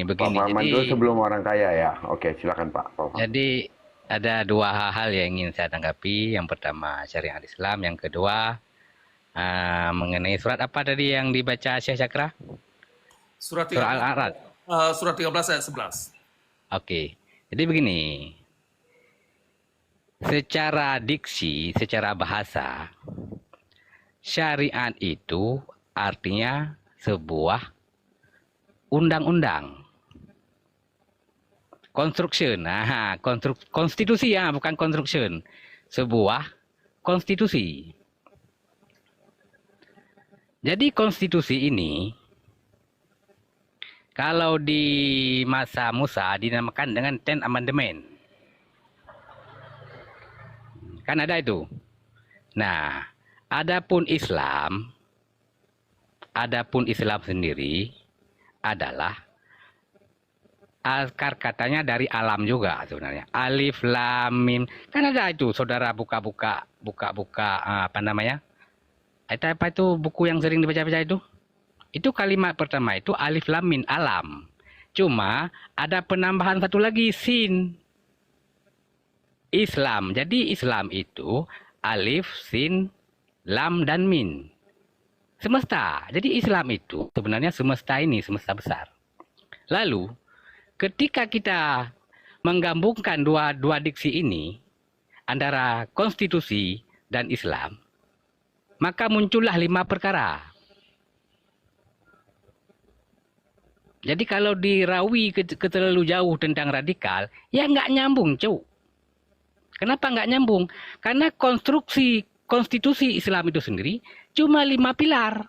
Pak begini. Farman Jadi dulu sebelum orang kaya ya. Oke, silakan Pak. jadi ada dua hal yang ingin saya tanggapi. Yang pertama syariat Islam, yang kedua mengenai surat apa tadi yang dibaca Syekh Cakra? Surat Surah 13, Al-A'raf. surat 13 ayat 11. Oke. Jadi begini. Secara diksi, secara bahasa, syariat itu artinya sebuah undang-undang. Construction, konstitusi ya, bukan construction. Sebuah konstitusi. Jadi konstitusi ini, kalau di masa Musa dinamakan dengan Ten Amendment. Kan ada itu. Nah, adapun Islam sendiri adalah akar katanya dari alam juga sebenarnya. Alif lam mim. Kan ada itu, saudara buka-buka apa namanya? Apa itu buku yang sering dibaca-baca itu? Itu kalimat pertama itu alif lam mim, alam. Cuma ada penambahan satu lagi, sin. Islam. Jadi Islam itu alif, sin, lam, dan min. Semesta. Jadi Islam itu sebenarnya semesta ini, semesta besar. Lalu ketika kita menggabungkan dua diksi ini antara konstitusi dan Islam, maka muncullah 5 perkara. Jadi kalau dirawi ke terlalu jauh tentang radikal, ya nggak nyambung, Cuk. Kenapa nggak nyambung? Karena konstruksi konstitusi Islam itu sendiri cuma 5 pilar.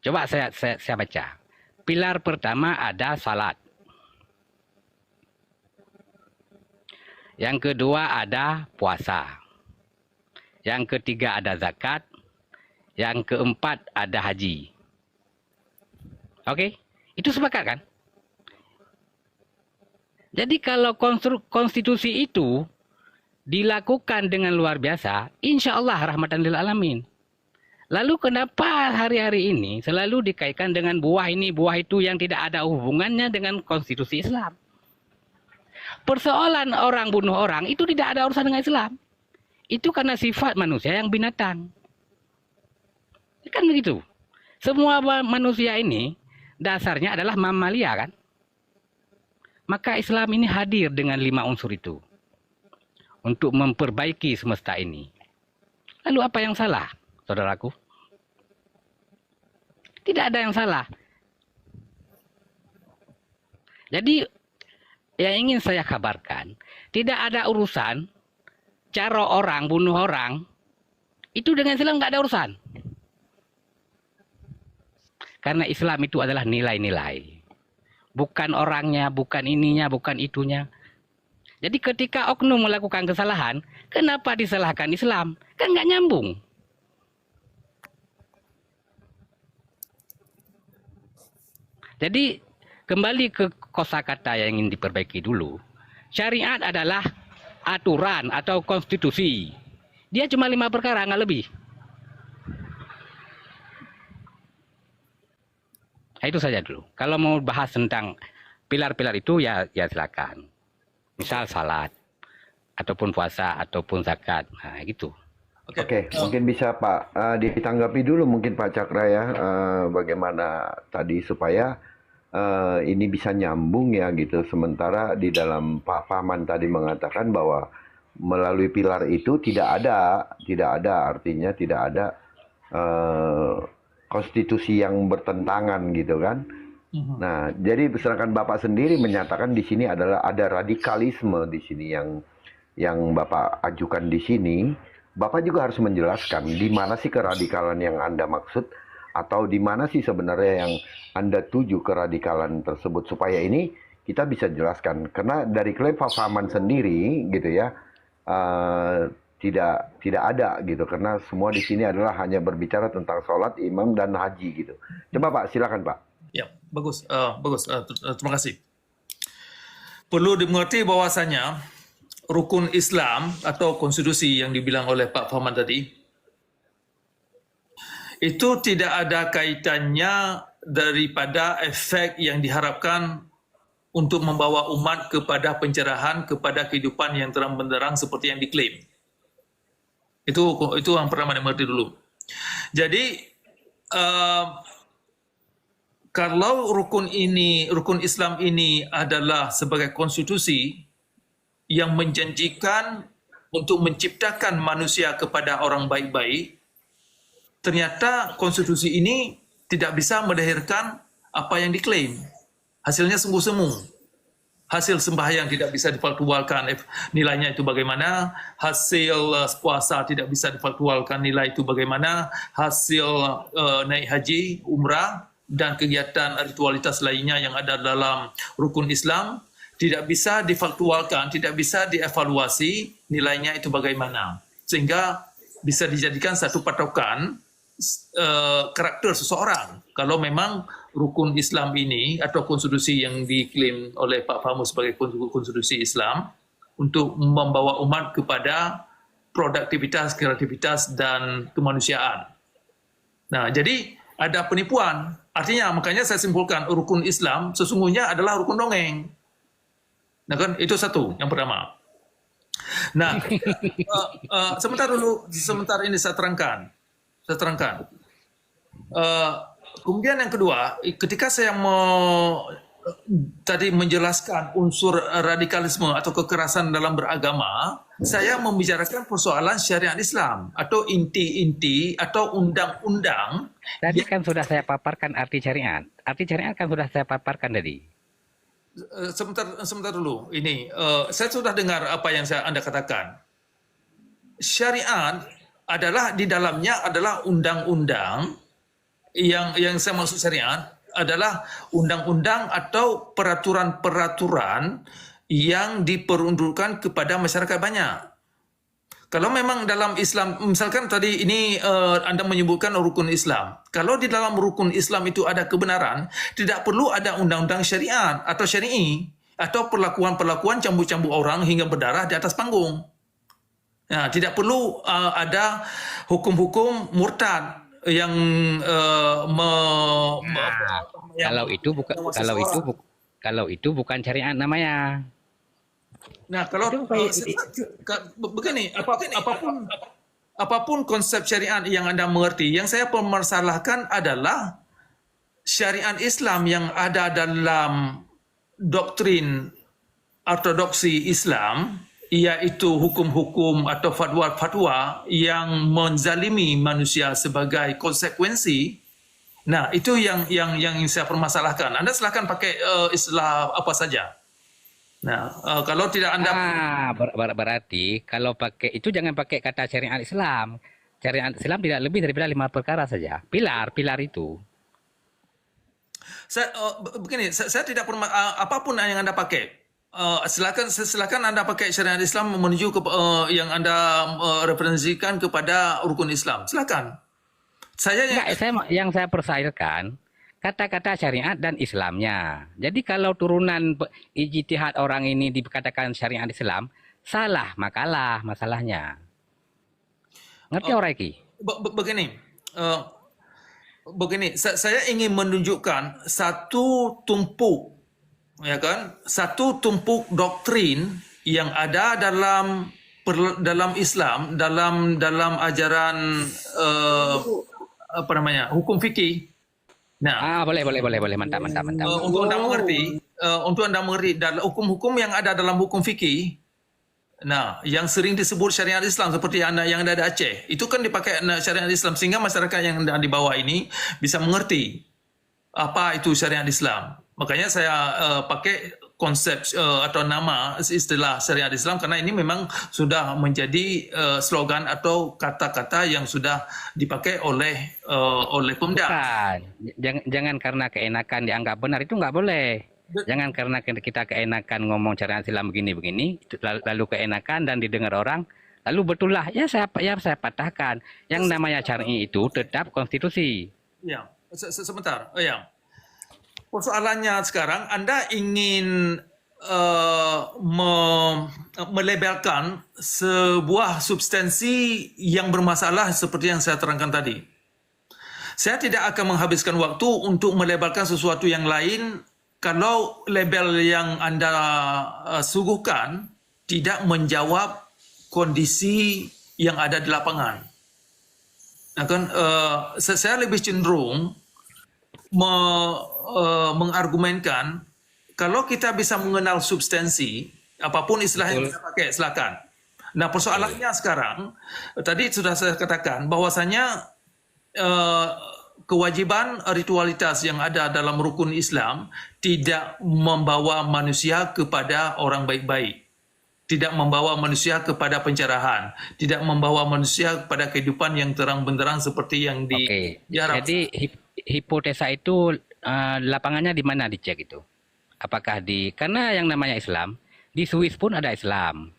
Coba saya baca. Pilar pertama ada salat. Yang kedua ada puasa. Yang ketiga ada zakat. Yang keempat ada haji. Oke? Itu sepakat kan? Jadi kalau konstitusi itu dilakukan dengan luar biasa, insya Allah rahmatan lil alamin. Lalu kenapa hari-hari ini selalu dikaitkan dengan buah ini, buah itu yang tidak ada hubungannya dengan konstitusi Islam? Persoalan orang bunuh orang itu tidak ada urusan dengan Islam. Itu karena sifat manusia yang binatang. Kan begitu. Semua manusia ini dasarnya adalah mamalia kan? Maka Islam ini hadir dengan 5 unsur itu untuk memperbaiki semesta ini. Lalu apa yang salah, saudaraku? Tidak ada yang salah. Jadi yang ingin saya kabarkan, tidak ada urusan cara orang bunuh orang itu dengan Islam nggak ada urusan. Karena Islam itu adalah nilai-nilai. Bukan orangnya, bukan ininya, bukan itunya. Jadi ketika oknum melakukan kesalahan, kenapa disalahkan Islam? Kan nggak nyambung. Jadi kembali ke kosakata yang ingin diperbaiki dulu. Syariat adalah aturan atau konstitusi. Dia cuma 5 perkara, nggak lebih. Nah, itu saja dulu. Kalau mau bahas tentang pilar-pilar itu ya silakan. Misal salat, ataupun puasa, ataupun zakat. Nah, gitu. Oke, mungkin bisa Pak ditanggapi dulu mungkin Pak Cakra ya, bagaimana tadi supaya ini bisa nyambung ya gitu. Sementara di dalam Pak Paman tadi mengatakan bahwa melalui pilar itu tidak ada artinya tidak ada konstitusi yang bertentangan gitu kan. Nah, jadi sedangkan Bapak sendiri menyatakan di sini adalah ada radikalisme di sini yang Bapak ajukan di sini. Bapak juga harus menjelaskan di mana sih keradikalan yang Anda maksud atau di mana sih sebenarnya yang Anda tuju keradikalan tersebut supaya ini kita bisa jelaskan. Karena dari klaim Pak Faman sendiri gitu ya tidak ada gitu karena semua di sini adalah hanya berbicara tentang sholat, imam dan haji gitu. Coba Pak, silakan Pak. Ya, bagus. Terima kasih. Perlu dimengerti bahwasanya rukun Islam atau konstitusi yang dibilang oleh Pak Fahman tadi itu tidak ada kaitannya daripada efek yang diharapkan untuk membawa umat kepada pencerahan, kepada kehidupan yang terang benderang seperti yang diklaim. Itu yang pertama dimengerti dulu. Jadi kalau rukun Islam ini adalah sebagai konstitusi yang menjanjikan untuk menciptakan manusia kepada orang baik-baik, ternyata konstitusi ini tidak bisa melahirkan apa yang diklaim. Hasilnya semu-semu. Hasil sembahyang tidak bisa difaktualkan nilainya itu bagaimana, hasil puasa tidak bisa difaktualkan nilai itu bagaimana, hasil naik haji, umrah, dan kegiatan ritualitas lainnya yang ada dalam rukun Islam tidak bisa difaktualkan, tidak bisa dievaluasi nilainya itu bagaimana. Sehingga bisa dijadikan satu patokan karakter seseorang. Kalau memang rukun Islam ini atau konstitusi yang diklaim oleh Pak Fahmu sebagai konstitusi Islam untuk membawa umat kepada produktivitas, kreativitas, dan kemanusiaan. Nah, jadi ada penipuan. Artinya, makanya saya simpulkan rukun Islam sesungguhnya adalah rukun dongeng. Nah kan, itu satu, yang pertama. Nah, sebentar ini saya terangkan. Kemudian yang kedua, ketika saya tadi menjelaskan unsur radikalisme atau kekerasan dalam beragama, saya membicarakan persoalan syariat Islam atau inti-inti atau undang-undang. Tadi kan sudah saya paparkan arti syariat. Arti syariat kan sudah saya paparkan tadi. Sebentar dulu. Ini saya sudah dengar apa yang Anda katakan. Syariat adalah di dalamnya adalah undang-undang yang saya maksud syariat adalah undang-undang atau peraturan-peraturan yang diperuntukkan kepada masyarakat banyak. Kalau memang dalam Islam, misalkan tadi ini Anda menyebutkan rukun Islam. Kalau di dalam rukun Islam itu ada kebenaran, tidak perlu ada undang-undang syariat atau syar'i atau perlakuan-perlakuan cambuk-cambuk orang hingga berdarah di atas panggung. Nah, tidak perlu ada hukum-hukum murtad yang kalau itu bukan syariat namanya. Nah, kalau begini, apapun konsep syariat yang Anda mengerti, yang saya permasalahkan adalah syariat Islam yang ada dalam doktrin ortodoksi Islam, yaitu hukum-hukum atau fatwa-fatwa yang menzalimi manusia sebagai konsekuensi. Nah, itu yang saya permasalahkan. Anda silakan pakai istilah apa saja. Nah, kalau tidak Anda berarti kalau pakai itu jangan pakai kata syariat Islam. Syariat Islam tidak lebih daripada 5 perkara saja. Pilar itu. Begini, saya tidak apapun yang Anda pakai. Silakan Anda pakai syariat Islam menuju ke yang Anda referensikan kepada rukun Islam. Silakan. Yang saya persailkan kata-kata syariat dan Islamnya. Jadi kalau turunan ijtihad orang ini dikatakan syariat Islam, salah, makalah masalahnya. Ngerti orang ini? Begini, saya ingin menunjukkan satu tumpuk, ya kan? Satu tumpuk doktrin yang ada dalam Islam, dalam ajaran hukum fikih. Nah, boleh, mantap. Untuk Anda mengerti dalam hukum-hukum yang ada dalam hukum fikih, nah, yang sering disebut syariat Islam seperti yang ada di Aceh, itu kan dipakai syariat Islam sehingga masyarakat yang di bawah ini bisa mengerti apa itu syariat Islam. Makanya saya pakai konsep atau nama istilah syariat Islam karena ini memang sudah menjadi slogan atau kata-kata yang sudah dipakai oleh Pemda. Jangan karena keenakan dianggap benar, itu nggak boleh. Jangan karena kita keenakan ngomong syariat Islam begini, lalu keenakan dan didengar orang, lalu betullah ya saya patahkan. Yang namanya syar'i itu tetap konstitusi. Ya, sebentar. Ya. Persoalannya sekarang Anda ingin melabelkan sebuah substansi yang bermasalah seperti yang saya terangkan tadi. Saya tidak akan menghabiskan waktu untuk melebalkan sesuatu yang lain kalau label yang Anda suguhkan tidak menjawab kondisi yang ada di lapangan. Nah, kan, saya lebih cenderung mengargumenkan kalau kita bisa mengenal substansi, apapun istilah yang kita pakai, silakan. Nah, persoalannya sekarang, tadi sudah saya katakan bahwasanya kewajiban ritualitas yang ada dalam rukun Islam tidak membawa manusia kepada orang baik-baik, tidak membawa manusia kepada pencerahan, tidak membawa manusia kepada kehidupan yang terang benderang seperti yang Oke. diharapkan. Jadi hipotesa itu lapangannya di mana dicek itu? Apakah karena yang namanya Islam, di Swiss pun ada Islam.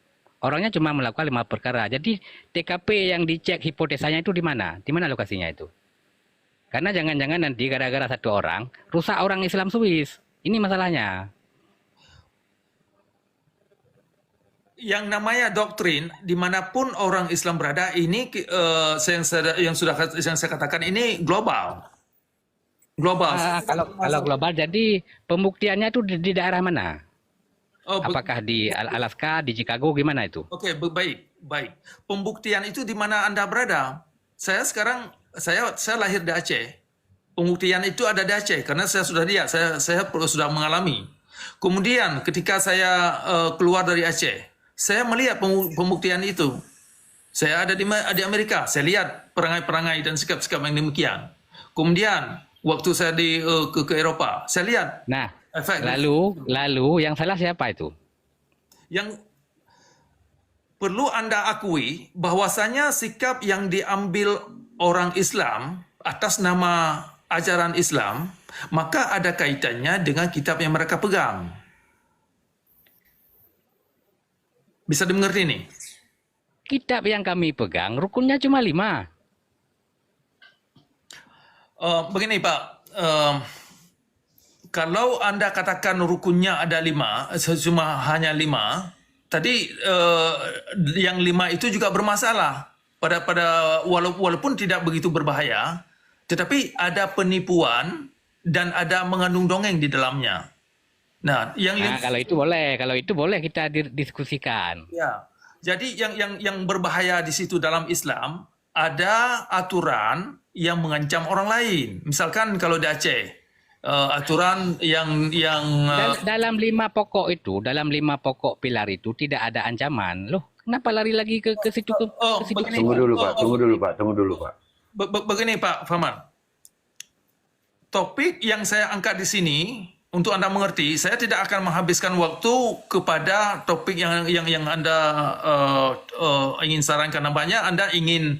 Orangnya cuma melakukan 5 perkara. Jadi TKP yang dicek hipotesanya itu di mana? Di mana lokasinya itu? Karena jangan-jangan nanti gara-gara satu orang rusak orang Islam Swiss. Ini masalahnya. Yang namanya doktrin dimanapun orang Islam berada ini yang saya katakan ini global. Kalau global, jadi pembuktiannya itu di daerah mana? Oh, Apakah di Alaska, di Chicago, gimana itu? Oke, baik. Pembuktian itu di mana Anda berada. Saya lahir di Aceh. Pembuktian itu ada di Aceh karena saya sudah lihat, saya sudah mengalami. Kemudian ketika saya keluar dari Aceh, saya melihat pembuktian itu. Saya ada di Amerika, saya lihat perangai-perangai dan sikap-sikap yang demikian. Kemudian waktu saya ke Eropa, saya lihat. Nah, efek. lalu yang salah siapa itu? Yang perlu Anda akui bahwasanya sikap yang diambil orang Islam atas nama ajaran Islam, maka ada kaitannya dengan kitab yang mereka pegang. Bisa dimengerti ini? Kitab yang kami pegang, rukunnya cuma 5. Begini Pak, kalau Anda katakan rukunnya ada 5, cuma hanya 5, tadi yang 5 itu juga bermasalah. Walaupun tidak begitu berbahaya, tetapi ada penipuan dan ada mengandung dongeng di dalamnya. Nah, kalau itu boleh kita diskusikan. Ya, jadi yang berbahaya di situ dalam Islam ada aturan yang mengancam orang lain. Misalkan kalau di Aceh, aturan yang dalam 5 pokok itu, dalam 5 pokok pilar itu tidak ada ancaman. Loh, kenapa lari lagi ke situ ke situ? Tunggu dulu Pak. Begini Pak Faman. Topik yang saya angkat di sini untuk Anda mengerti, saya tidak akan menghabiskan waktu kepada topik yang Anda ingin sarankan. Nampaknya Anda ingin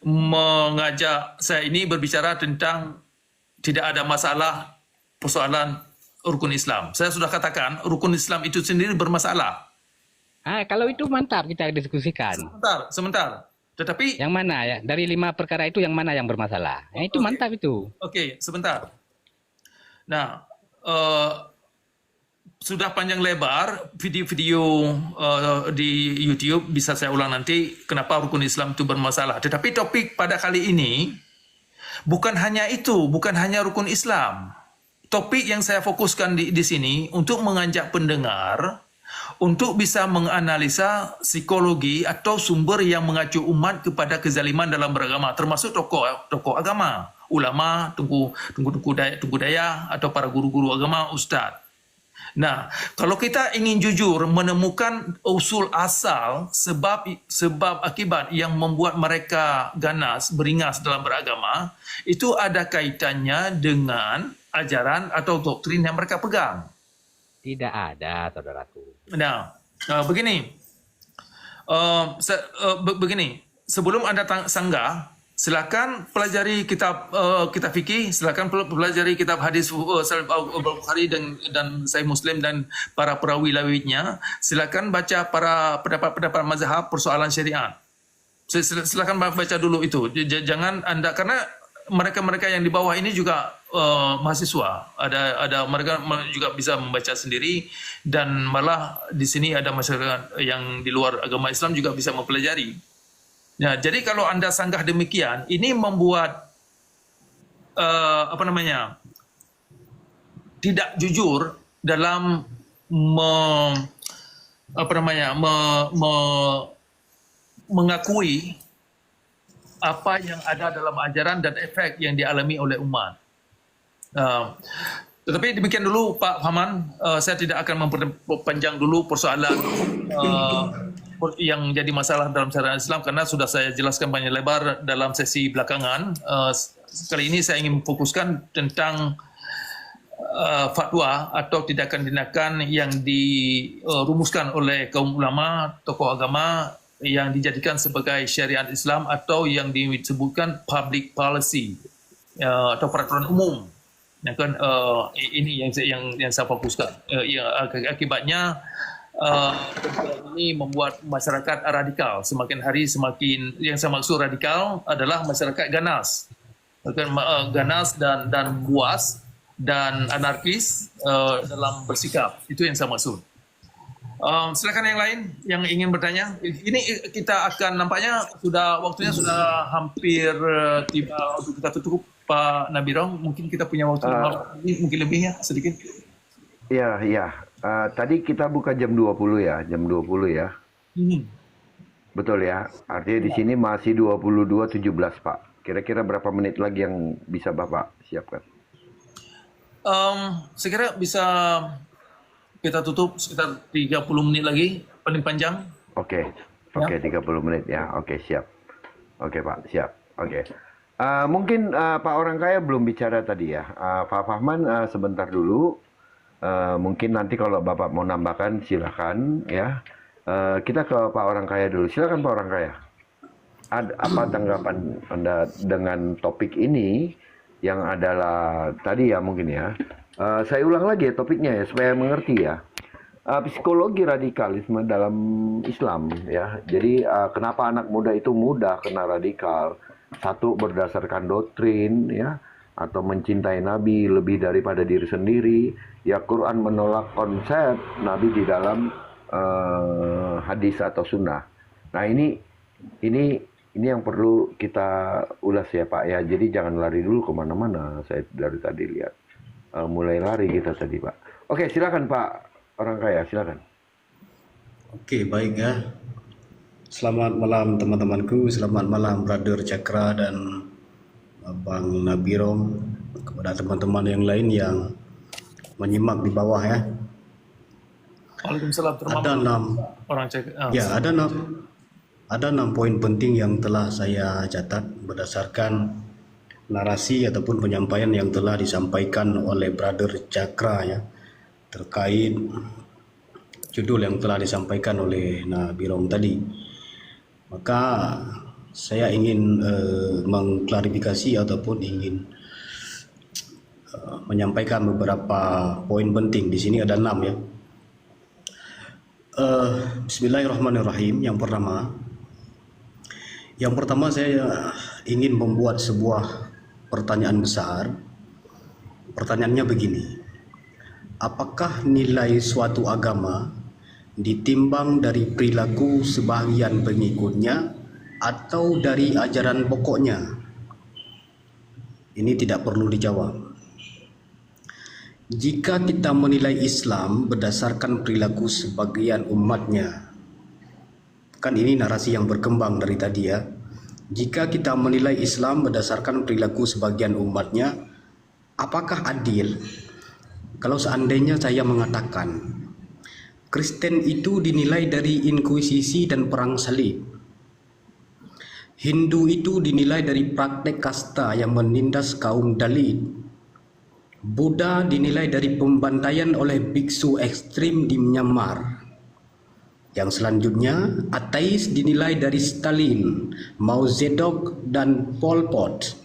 mengajak saya ini berbicara tentang tidak ada masalah persoalan rukun Islam. Saya sudah katakan rukun Islam itu sendiri bermasalah. Kalau itu mantap kita diskusikan. Sebentar. Tetapi yang mana ya? Dari 5 perkara itu yang mana yang bermasalah? Itu mantap itu. Oke, sebentar. Nah, sudah panjang lebar video-video di YouTube bisa saya ulang nanti kenapa rukun Islam itu bermasalah. Tetapi topik pada kali ini bukan hanya itu, bukan hanya rukun Islam. Topik yang saya fokuskan di sini untuk mengajak pendengar untuk bisa menganalisa psikologi atau sumber yang mengacu umat kepada kezaliman dalam beragama, termasuk tokoh agama, ulama, tunggu daya atau para guru-guru agama, ustaz. Nah, kalau kita ingin jujur menemukan usul asal sebab akibat yang membuat mereka ganas, beringas dalam beragama, itu ada kaitannya dengan ajaran atau doktrin yang mereka pegang. Tidak ada, saudaraku. Nah, begini. Begini, sebelum Anda sanggah, silakan pelajari kitab fikih, silakan pelajari kitab hadis Al-Bukhari dan Sahih Muslim dan para perawi-rawinya. Silakan baca para pendapat mazhab persoalan syariat. Silakan baca dulu itu. Jangan Anda, karena mereka-mereka yang di bawah ini juga mahasiswa. Ada mereka juga bisa membaca sendiri, dan malah di sini ada masyarakat yang di luar agama Islam juga bisa mempelajari. Nah, jadi kalau Anda sanggah demikian, ini membuat apa namanya, tidak jujur dalam apa namanya, mengakui apa yang ada dalam ajaran dan efek yang dialami oleh umat. Tetapi demikian dulu Pak Fahman, saya tidak akan memperpanjang dulu persoalan yang jadi masalah dalam syariat Islam karena sudah saya jelaskan banyak lebar dalam sesi belakangan. Kali ini saya ingin fokuskan tentang fatwa atau tindakan-tindakan yang dirumuskan oleh kaum ulama, tokoh agama yang dijadikan sebagai syariat Islam atau yang disebutkan public policy atau peraturan umum. Yang kan ini yang saya fokuskan. Akibatnya ini membuat masyarakat radikal. Semakin hari semakin, yang saya maksud radikal adalah masyarakat ganas, ganas dan buas dan anarkis dalam bersikap. Itu yang saya maksud. Silakan yang lain yang ingin bertanya. Ini kita akan, nampaknya waktunya sudah hampir tiba untuk kita tutup, Pak Nabirong. Mungkin kita punya waktu mungkin lebih ya sedikit. Iya. Tadi kita buka jam 20 ya, jam 20 ya. Betul ya. Artinya di sini masih 22.17 Pak. Kira-kira berapa menit lagi yang bisa Bapak siapkan? Saya kira bisa kita tutup sekitar 30 menit lagi, paling panjang. Oke, 30 menit ya. Oke, siap. Oke Pak, siap. Oke. Mungkin Pak Orang Kaya belum bicara tadi ya. Pak Fahman sebentar dulu. Mungkin nanti kalau Bapak mau nambahkan silakan ya. Kita ke Pak Orang Kaya dulu. Silakan Pak Orang Kaya. Apa tanggapan Anda dengan topik ini yang adalah tadi ya mungkin ya. Saya ulang lagi ya topiknya ya supaya mengerti ya. Psikologi radikalisme dalam Islam ya. Jadi kenapa anak muda itu mudah kena radikal? Satu, berdasarkan doktrin ya, atau mencintai Nabi lebih daripada diri sendiri. Ya, Quran menolak konsep Nabi di dalam hadis atau sunnah. Nah ini yang perlu kita ulas ya Pak ya. Jadi jangan lari dulu kemana-mana. Saya dari tadi lihat mulai lari kita tadi Pak. Oke, silakan Pak Orang Kaya, silakan. Oke, baik ya. Selamat malam teman-temanku, selamat malam Brother Cakra dan Bang Nabirong, kepada teman-teman yang lain yang menyimak di bawah ya. Waalaikumsalam. Ada 6 poin penting yang telah saya catat berdasarkan narasi ataupun penyampaian yang telah disampaikan oleh Brother Cakra ya, terkait judul yang telah disampaikan oleh Nabirong tadi. Maka saya ingin mengklarifikasi ataupun ingin menyampaikan beberapa poin penting. Di sini ada 6 ya. Bismillahirrahmanirrahim. Yang pertama saya ingin membuat sebuah pertanyaan besar. Pertanyaannya begini: apakah nilai suatu agama ditimbang dari perilaku sebahagian pengikutnya atau dari ajaran pokoknya? Ini tidak perlu dijawab. Jika kita menilai Islam berdasarkan perilaku sebagian umatnya, kan ini narasi yang berkembang dari tadi ya. Jika kita menilai Islam berdasarkan perilaku sebagian umatnya, apakah adil kalau seandainya saya mengatakan Kristen itu dinilai dari inkuisisi dan perang salib, Hindu itu dinilai dari praktek kasta yang menindas kaum Dalit, Buddha dinilai dari pembantaian oleh biksu ekstrim di Myanmar, yang selanjutnya ateis dinilai dari Stalin, Mao Zedong dan Pol Pot.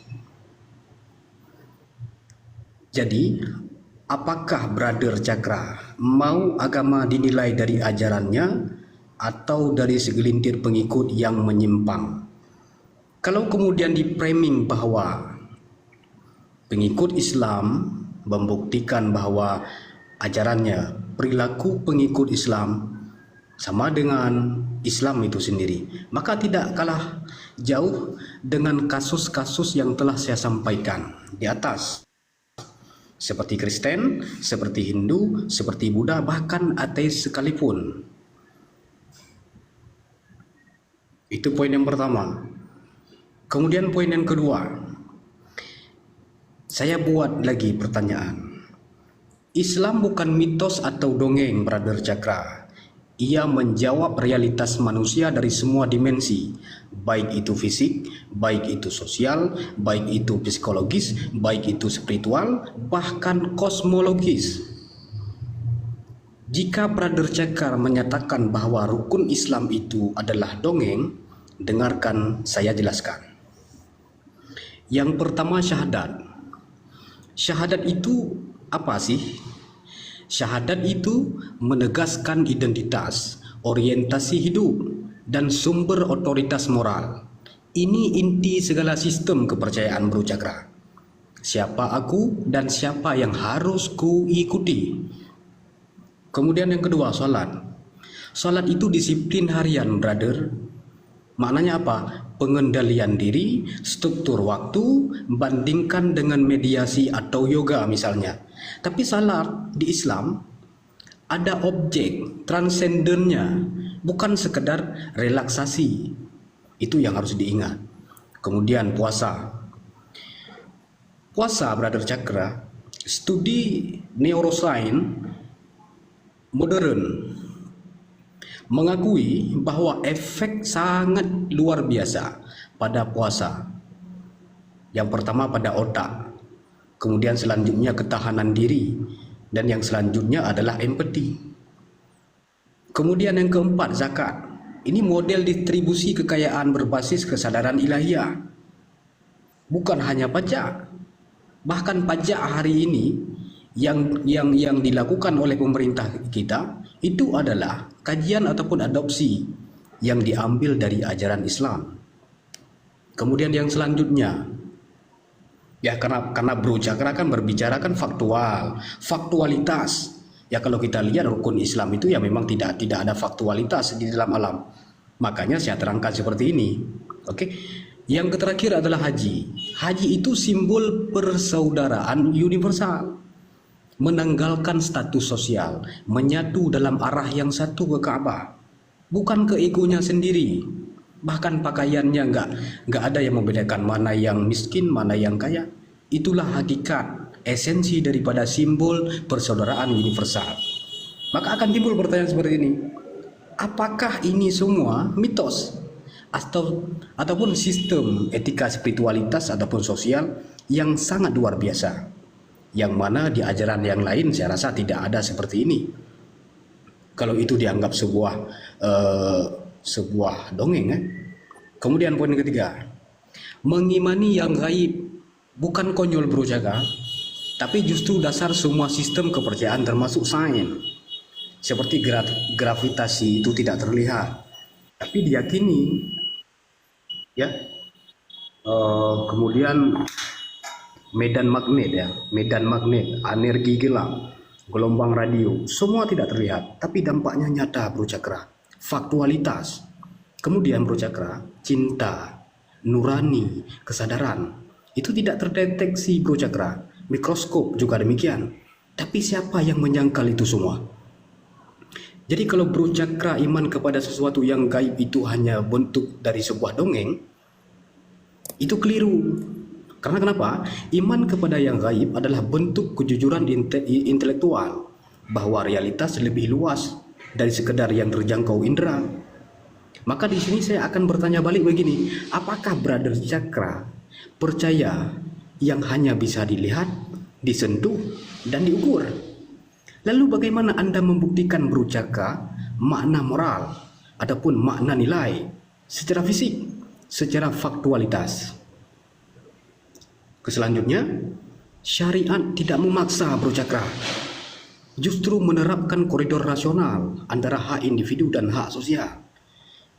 Jadi apakah Brother Cakra mau agama dinilai dari ajarannya atau dari segelintir pengikut yang menyimpang? Kalau kemudian di-framing bahwa pengikut Islam membuktikan bahwa ajarannya, perilaku pengikut Islam sama dengan Islam itu sendiri. Maka tidak kalah jauh dengan kasus-kasus yang telah saya sampaikan di atas, seperti Kristen, seperti Hindu, seperti Buddha, bahkan ateis sekalipun. Itu poin yang pertama. Kemudian poin yang kedua, saya buat lagi pertanyaan. Islam bukan mitos atau dongeng, Brother Cakra. Ia menjawab realitas manusia dari semua dimensi, baik itu fisik, baik itu sosial, baik itu psikologis, baik itu spiritual, bahkan kosmologis. Jika Brother Cakar menyatakan bahwa rukun Islam itu adalah dongeng, dengarkan saya jelaskan. Yang pertama, syahadat. Syahadat itu apa sih? Syahadat itu menegaskan identitas, orientasi hidup, dan sumber otoritas moral. Ini inti segala sistem kepercayaan, Bro Cakra. Siapa aku dan siapa yang harus kuikuti. Kemudian yang kedua, salat. Salat itu disiplin harian, brother. Maknanya apa? Pengendalian diri, struktur waktu, bandingkan dengan mediasi atau yoga misalnya. Tapi salat di Islam ada objek transendennya, bukan sekedar relaksasi. Itu yang harus diingat. Kemudian puasa. Puasa, Brother Cakra, studi neuroscience modern mengakui bahwa efek sangat luar biasa pada puasa. Yang pertama pada otak, kemudian selanjutnya ketahanan diri, dan yang selanjutnya adalah empati. Kemudian yang keempat, zakat. Ini model distribusi kekayaan berbasis kesadaran ilahiyah. Bukan hanya pajak. Bahkan pajak hari ini yang dilakukan oleh pemerintah kita itu adalah kajian ataupun adopsi yang diambil dari ajaran Islam. Kemudian yang selanjutnya, ya karena Bro Cakra kan berbicara kan faktualitas. Ya kalau kita lihat rukun Islam itu ya memang tidak ada faktualitas di dalam alam. Makanya saya terangkan seperti ini. Oke. Yang terakhir adalah haji. Haji itu simbol persaudaraan universal. Menanggalkan status sosial, menyatu dalam arah yang satu ke Ka'bah, bukan ke egonya sendiri. Bahkan pakaiannya nggak ada yang membedakan mana yang miskin, mana yang kaya. Itulah hakikat, esensi daripada simbol persaudaraan universal. Maka akan timbul pertanyaan seperti ini: apakah ini semua mitos ataupun sistem etika spiritualitas ataupun sosial yang sangat luar biasa? Yang mana di ajaran yang lain saya rasa tidak ada seperti ini. Kalau itu dianggap sebuah dongeng. Kemudian poin ketiga, mengimani yang gaib bukan konyol, Bro Jaga, tapi justru dasar semua sistem kepercayaan termasuk sains. Seperti gravitasi itu tidak terlihat, tapi diyakini. Ya. Kemudian medan magnet, energi gelap, gelombang radio, semua tidak terlihat, tapi dampaknya nyata, Bro Cakra. Faktualitas. Kemudian Bro Cakra, cinta, nurani, kesadaran, itu tidak terdeteksi, Bro Cakra. Mikroskop juga demikian. Tapi siapa yang menyangkal itu semua? Jadi kalau Bro Cakra iman kepada sesuatu yang gaib itu hanya bentuk dari sebuah dongeng, itu keliru. Karena kenapa? Iman kepada yang gaib adalah bentuk kejujuran intelektual bahwa realitas lebih luas dari sekedar yang terjangkau indera. Maka di sini saya akan bertanya balik begini, apakah Brother Cakra percaya yang hanya bisa dilihat, disentuh, dan diukur? Lalu bagaimana Anda membuktikan, Bro Cakra, makna moral ataupun makna nilai secara fisik, secara faktualitas? Selanjutnya, syariat tidak memaksa, Bro Cakra. Justru menerapkan koridor rasional antara hak individu dan hak sosial.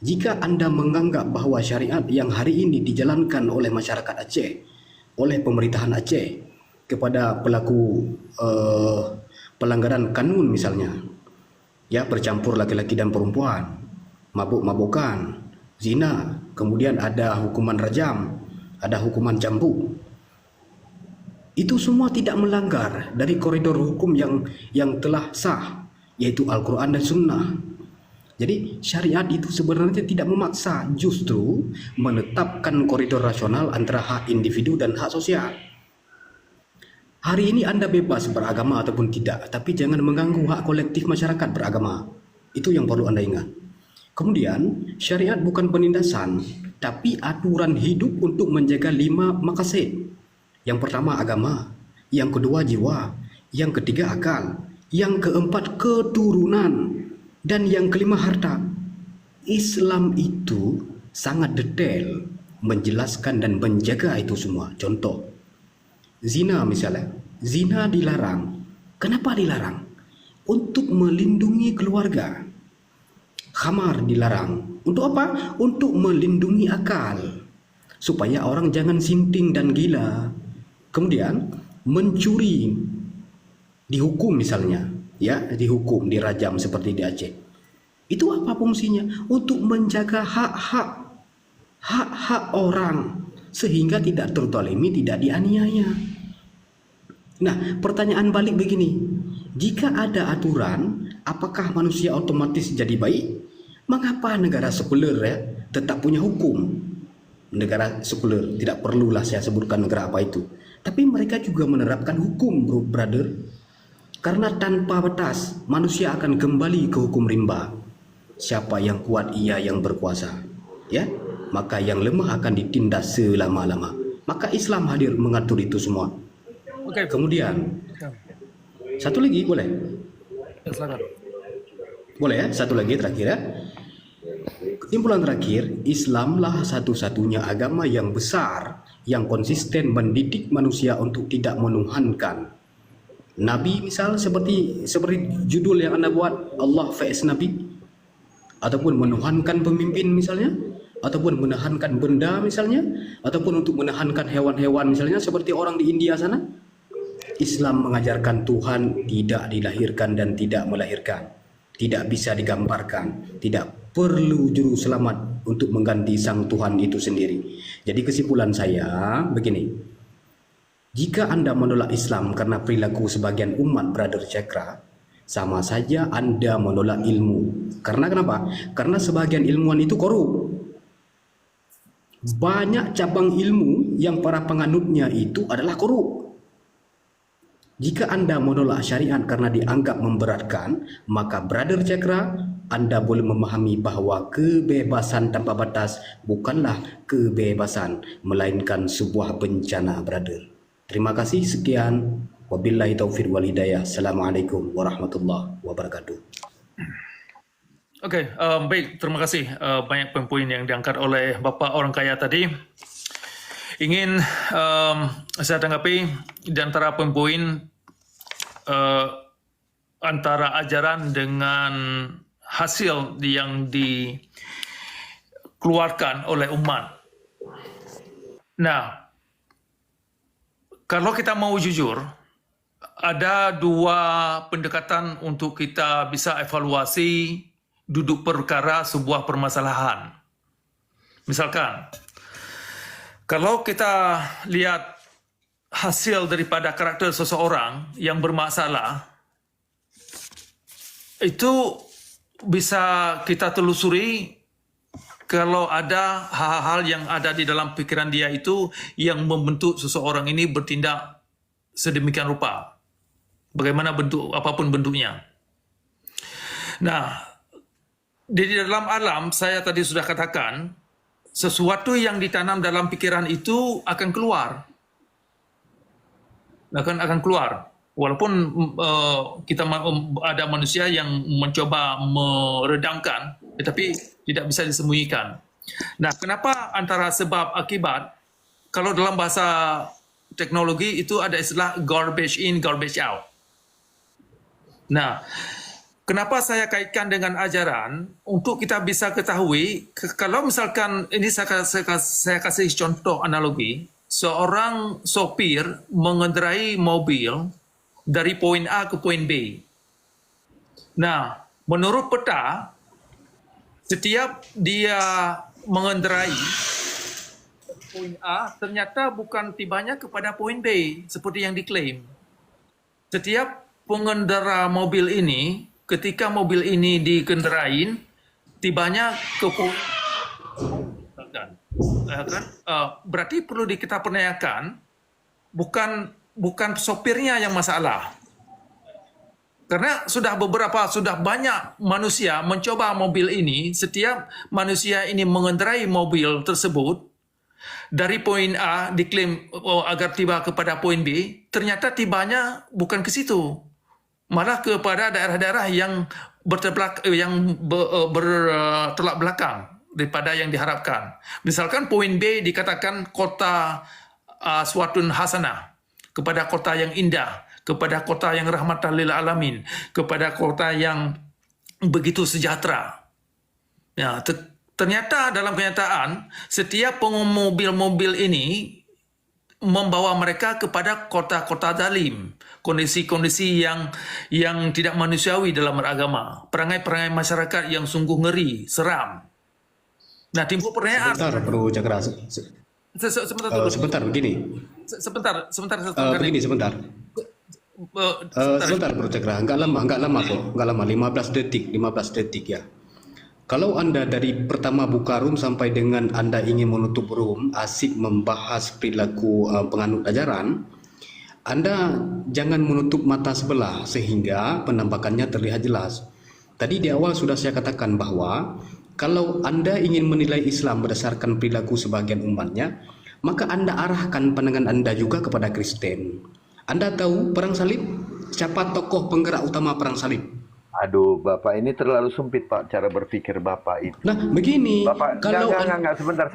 Jika Anda menganggap bahwa syariat yang hari ini dijalankan oleh masyarakat Aceh, oleh pemerintahan Aceh kepada pelaku pelanggaran kanun misalnya, ya, bercampur laki-laki dan perempuan, mabuk-mabukan, zina, kemudian ada hukuman rajam, ada hukuman cambuk. Itu semua tidak melanggar dari koridor hukum yang telah sah, yaitu Al-Quran dan Sunnah. Jadi syariat itu sebenarnya tidak memaksa, justru menetapkan koridor rasional antara hak individu dan hak sosial. Hari ini Anda bebas beragama ataupun tidak, tapi jangan mengganggu hak kolektif masyarakat beragama. Itu yang perlu Anda ingat. Kemudian, syariat bukan penindasan, tapi aturan hidup untuk menjaga 5 maqasid. Yang pertama agama, yang kedua jiwa, yang ketiga akal, yang keempat keturunan, dan yang kelima harta. Islam itu sangat detail menjelaskan dan menjaga itu semua. Contoh, zina misalnya, zina dilarang. Kenapa dilarang? Untuk melindungi keluarga. Khamar dilarang. Untuk apa? Untuk melindungi akal, supaya orang jangan sinting dan gila. Kemudian mencuri dihukum misalnya, ya, dihukum, dirajam seperti di Aceh. Itu apa fungsinya? Untuk menjaga hak orang sehingga tidak terzalimi, tidak dianiaya. Nah, pertanyaan balik begini, jika ada aturan, apakah manusia otomatis jadi baik? Mengapa negara sekuler ya tetap punya hukum? Negara sekuler, tidak perlulah saya sebutkan negara apa itu, tapi mereka juga menerapkan hukum, bro, brother. Karena tanpa batas manusia akan kembali ke hukum rimba. Siapa yang kuat, ia yang berkuasa, ya, maka yang lemah akan ditindas selama-lama. Maka Islam hadir mengatur itu semua. Oke. Kemudian satu lagi boleh? Ya, silakan. Boleh ya, satu lagi terakhir ya. Kesimpulan terakhir, Islamlah satu-satunya agama yang besar yang konsisten mendidik manusia untuk tidak menuhankan Nabi, misal seperti judul yang Anda buat, Allah vs Nabi, ataupun menuhankan pemimpin misalnya, ataupun menahankan benda misalnya, ataupun untuk menahankan hewan-hewan misalnya seperti orang di India sana. Islam mengajarkan Tuhan tidak dilahirkan dan tidak melahirkan, tidak bisa digambarkan, tidak perlu juru selamat untuk mengganti sang Tuhan itu sendiri. Jadi kesimpulan saya begini, jika Anda menolak Islam karena perilaku sebagian umat Brother Cakra, sama saja Anda menolak ilmu. Karena kenapa? Karena sebagian ilmuwan itu korup. Banyak cabang ilmu yang para penganutnya itu adalah korup. Jika Anda menolak syariat karena dianggap memberatkan, maka Brother Cakra, Anda boleh memahami bahawa kebebasan tanpa batas bukanlah kebebasan, melainkan sebuah bencana, brother. Terima kasih, sekian. Wabillahi taufiq wal hidayah. Assalamualaikum warahmatullahi wabarakatuh. Oke, baik, terima kasih banyak poin yang diangkat oleh Bapak Orang Kaya tadi. Ingin saya tanggapi di antara poin antara ajaran dengan hasil yang dikeluarkan oleh umat. Nah, kalau kita mau jujur, ada dua pendekatan untuk kita bisa evaluasi duduk perkara sebuah permasalahan. Misalkan, kalau kita lihat hasil daripada karakter seseorang yang bermasalah, itu bisa kita telusuri kalau ada hal-hal yang ada di dalam pikiran dia itu yang membentuk seseorang ini bertindak sedemikian rupa. Bagaimana bentuk, apapun bentuknya. Nah, di dalam alam, saya tadi sudah katakan, sesuatu yang ditanam dalam pikiran itu akan keluar. Akan keluar. Walaupun kita ada manusia yang mencoba meredamkan, tetapi tidak bisa disembunyikan. Nah, kenapa antara sebab akibat? Kalau dalam bahasa teknologi itu ada istilah garbage in, garbage out. Nah, kenapa saya kaitkan dengan ajaran? Untuk kita bisa ketahui, kalau misalkan ini saya kasih contoh analogi, seorang sopir mengendarai mobil dari poin A ke poin B. Nah, menurut peta, setiap dia mengendarai poin A, ternyata bukan tibanya kepada poin B, seperti yang diklaim. Setiap pengendara mobil ini, ketika mobil ini dikendarain, tibanya ke poin kan? Berarti perlu kita pertanyakan, bukan sopirnya yang masalah. Karena sudah banyak manusia mencoba mobil ini, setiap manusia ini mengendarai mobil tersebut, dari poin A diklaim agar tiba kepada poin B, ternyata tibanya bukan ke situ. Malah kepada daerah-daerah yang bertolak belakang daripada yang diharapkan. Misalkan poin B dikatakan kota Aswatun Hasanah, kepada kota yang indah, kepada kota yang rahmatan lil alamin, kepada kota yang begitu sejahtera. Ya, ternyata dalam kenyataan setiap pengemudi-mobil ini membawa mereka kepada kota-kota zalim, kondisi-kondisi yang tidak manusiawi dalam beragama, perangai-perangai masyarakat yang sungguh ngeri, seram. Nah, timbul pertanyaan. Sebentar, Bro Cakra. Sebentar begini. Sebentar. Begini sebentar. Sebentar Bro Cakra, enggak lama kok, enggak lama, 15 detik ya. Kalau Anda dari pertama buka room sampai dengan Anda ingin menutup room, asik membahas perilaku penganut ajaran, Anda jangan menutup mata sebelah sehingga penampakannya terlihat jelas. Tadi di awal sudah saya katakan bahwa kalau Anda ingin menilai Islam berdasarkan perilaku sebagian umatnya, maka Anda arahkan pandangan Anda juga kepada Kristen. Anda tahu perang salib? Siapa tokoh penggerak utama perang salib? Aduh, Bapak ini terlalu sempit, Pak, cara berpikir Bapak itu. Nah, begini. Bapak, kalau enggak, sebentar.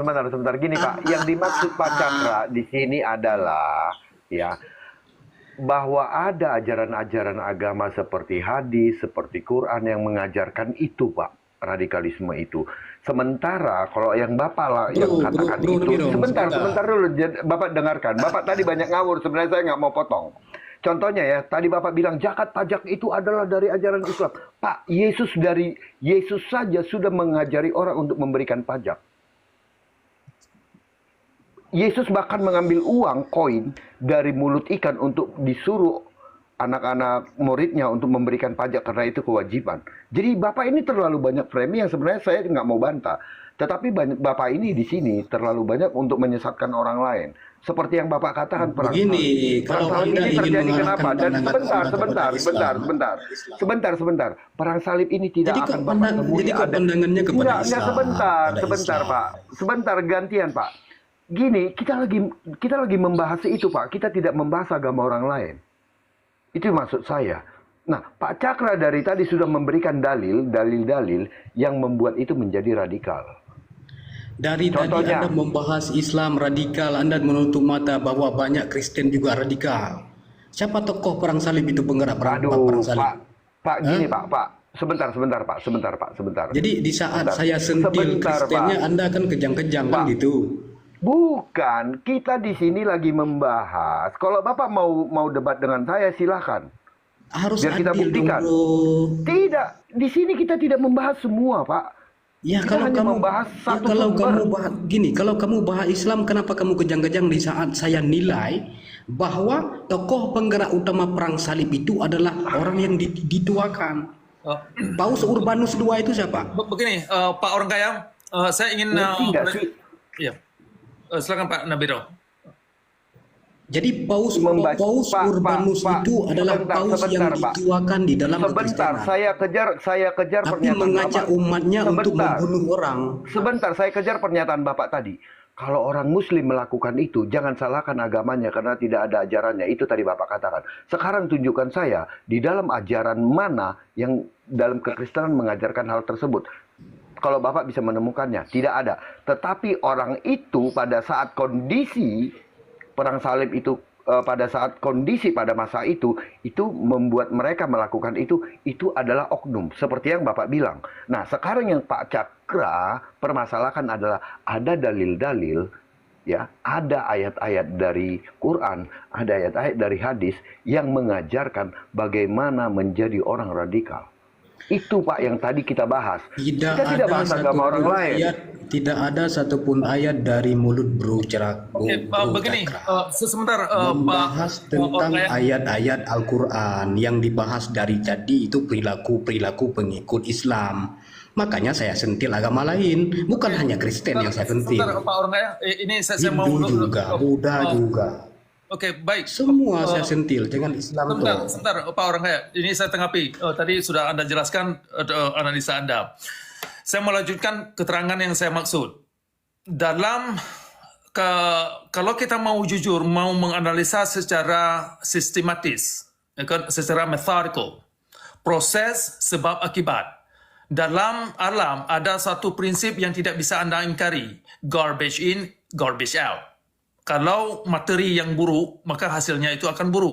Gini, Pak, yang dimaksud Pak Cakra di sini adalah, ya, bahwa ada ajaran-ajaran agama seperti hadis, seperti Quran yang mengajarkan itu, Pak, radikalisme itu. Sementara kalau yang Bapak lah yang katakan itu, sebentar dulu, Bapak dengarkan. Bapak tadi banyak ngawur, sebenarnya saya nggak mau potong. Contohnya ya, tadi Bapak bilang zakat pajak itu adalah dari ajaran Islam. Pak, Yesus saja sudah mengajari orang untuk memberikan pajak. Yesus bahkan mengambil uang, koin, dari mulut ikan untuk disuruh anak-anak muridnya untuk memberikan pajak karena itu kewajiban. Jadi Bapak ini terlalu banyak framing yang sebenarnya saya nggak mau bantah. Tetapi Bapak ini di sini terlalu banyak untuk menyesatkan orang lain. Seperti yang Bapak katakan, perang salib ini terjadi kenapa? Dan sebentar. Perang salib ini tidak akan Bapak temui ada. Sebentar, Pak. Sebentar, gantian, Pak. Gini, kita lagi membahas itu, Pak. Kita tidak membahas agama orang lain. Itu maksud saya. Nah, Pak Cakra dari tadi sudah memberikan dalil-dalil yang membuat itu menjadi radikal. Dari contohnya, tadi Anda membahas Islam radikal, Anda menutup mata bahwa banyak Kristen juga radikal. Siapa tokoh perang salib itu penggerak perang salib? Pak, gini Pak. Sebentar, Pak. Jadi di saat saya sentil Kristennya, Anda kan kejang-kejang kan gitu. Bukan, kita di sini lagi membahas. Kalau Bapak mau debat dengan saya, silahkan. Harus biar kita buktikan. Tidak, di sini kita tidak membahas semua, Pak. Ya kalau kamu bahas kalau kamu bahas Islam, kenapa kamu kejang-kejang di saat saya nilai bahwa tokoh penggerak utama perang salib itu adalah orang yang dituakan. Paus Urbanus II itu siapa? Begini, Pak Orangkayam, saya ingin silakan Pak Nabiro. Jadi Paus Urbanus itu adalah paus yang dituakan di dalam Kekristenan. Saya kejar tapi pernyataan mengajak Bapak. Umatnya untuk membunuh orang. Sebentar, saya kejar pernyataan Bapak tadi. Kalau orang Muslim melakukan itu, jangan salahkan agamanya karena tidak ada ajarannya. Itu tadi Bapak katakan. Sekarang tunjukkan saya di dalam ajaran mana yang dalam kekristenan mengajarkan hal tersebut. Kalau Bapak bisa menemukannya, tidak ada. Tetapi orang itu pada saat kondisi perang salib itu, pada saat kondisi pada masa itu membuat mereka melakukan itu adalah oknum. Seperti yang Bapak bilang. Nah, sekarang yang Pak Cakra permasalahkan adalah ada dalil-dalil, ya, ada ayat-ayat dari Quran, ada ayat-ayat dari hadis yang mengajarkan bagaimana menjadi orang radikal. Itu Pak yang tadi kita bahas. Tidak Kita tidak ada bahas agama orang satupun lain. ayat, tidak ada satupun ayat dari mulut Bro Oke, begini, Cakra sebentar, membahas tentang ayat-ayat Al-Quran. Yang dibahas dari tadi itu perilaku-perilaku pengikut Islam. Makanya saya sentil agama lain, bukan hanya Kristen yang saya sentil. Sebentar, Pak Orangaya, ini saya mau Hindu juga, Buddha juga. Oke, baik. Semua saya sentil, jangan Islam tuh. Sebentar, Pak Orangaya, ini saya tanggapi. Tadi sudah Anda jelaskan analisa Anda. Saya mau lanjutkan keterangan yang saya maksud. Dalam kalau kita mau jujur, mau menganalisa secara sistematis, ya kan, secara methodical, proses sebab akibat. Dalam alam ada satu prinsip yang tidak bisa Anda ingkari, garbage in, garbage out. Kalau materi yang buruk, maka hasilnya itu akan buruk.